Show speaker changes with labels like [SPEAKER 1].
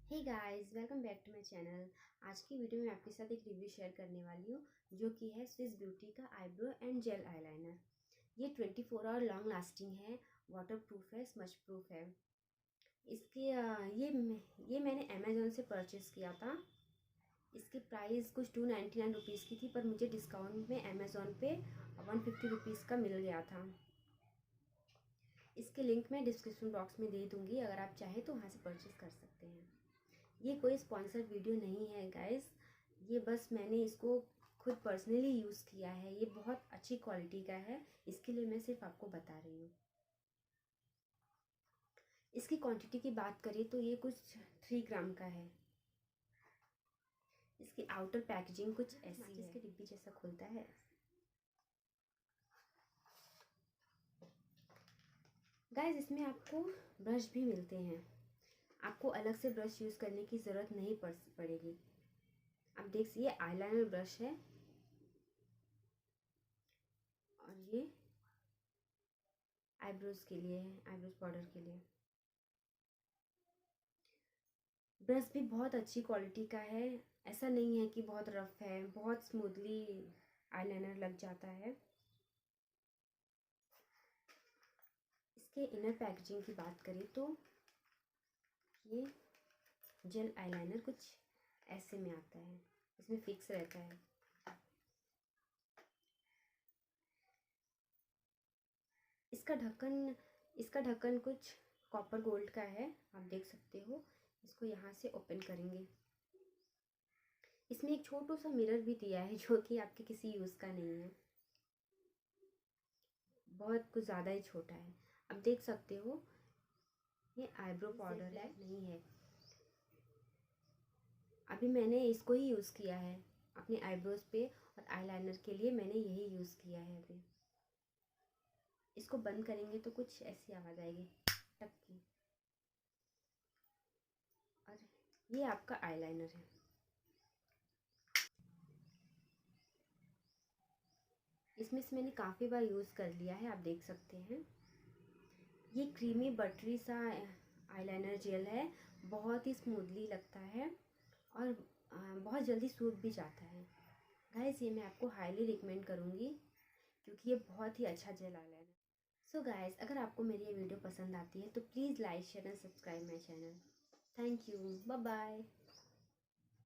[SPEAKER 1] Hey guys, welcome back to my channel. आज की video में आपके साथ एक रिव्यू शेयर करने वाली हूँ जो कि है स्विस ब्यूटी का आईब्रो एंड जेल आईलाइनर। ये 24 आवर लॉन्ग लास्टिंग है, वाटर प्रूफ है, स्मच प्रूफ है। इसके ये मैंने अमेज़ोन से परचेज़ किया था। इसकी प्राइस कुछ 299 रुपीज़ की थी, पर मुझे डिस्काउंट में अमेज़ोन पे 150 रुपीज़ का मिल गया था। इसके लिंक मैं डिस्क्रिप्शन बॉक्स में दे दूँगी, अगर आप चाहें तो वहाँ से परचेज़ कर सकते हैं। ये कोई स्पॉन्सर्ड वीडियो नहीं है गाइस, ये बस मैंने इसको खुद पर्सनली यूज़ किया है। ये बहुत अच्छी क्वालिटी का है, इसके लिए मैं सिर्फ आपको बता रही हूँ। इसकी क्वांटिटी की बात करें तो ये कुछ 3 ग्राम का है। इसकी आउटर पैकेजिंग कुछ ऐसी है, इसके डिब्बी जैसा खुलता है। गाइस, इसमें आपको ब्रश भी मिलते हैं, आपको अलग से ब्रश यूज़ करने की ज़रूरत नहीं पड़ेगी। आप देख ये आईलाइनर ब्रश है और ये आईब्रोज के लिए है, आईब्रोज पाउडर के लिए। ब्रश भी बहुत अच्छी क्वालिटी का है, ऐसा नहीं है कि बहुत रफ है, बहुत स्मूथली आईलाइनर लग जाता है। इसके इनर पैकेजिंग की बात करें तो ये जेल आईलाइनर कुछ ऐसे में आता है, इसमें फिक्स रहता है। इसका ढक्कन कुछ कॉपर गोल्ड का है, आप देख सकते हो। इसको यहाँ से ओपन करेंगे। इसमें एक छोटा सा मिरर भी दिया है जो कि आपके किसी यूज़ का नहीं है, बहुत कुछ ज़्यादा ही छोटा है। आप देख सकते हो ये आईब्रो पाउडर है, नहीं है। अभी मैंने इसको ही यूज़ किया है अपने आईब्रोज पे, और आईलाइनर के लिए मैंने यही यूज़ किया है। अभी इसको बंद करेंगे तो कुछ ऐसी आवाज़ आएगी, टक की। और ये आपका आईलाइनर है। इसमें से मैंने काफ़ी बार यूज़ कर लिया है, आप देख सकते हैं। ये क्रीमी बटरी सा आईलाइनर जेल है, बहुत ही स्मूथली लगता है और बहुत जल्दी सूख भी जाता है। गाइस, ये मैं आपको हाईली रिकमेंड करूँगी क्योंकि ये बहुत ही अच्छा जेल आईलाइनर। सो गाइस, अगर आपको मेरी ये वीडियो पसंद आती है तो please like share and subscribe my channel. Thank you, bye bye.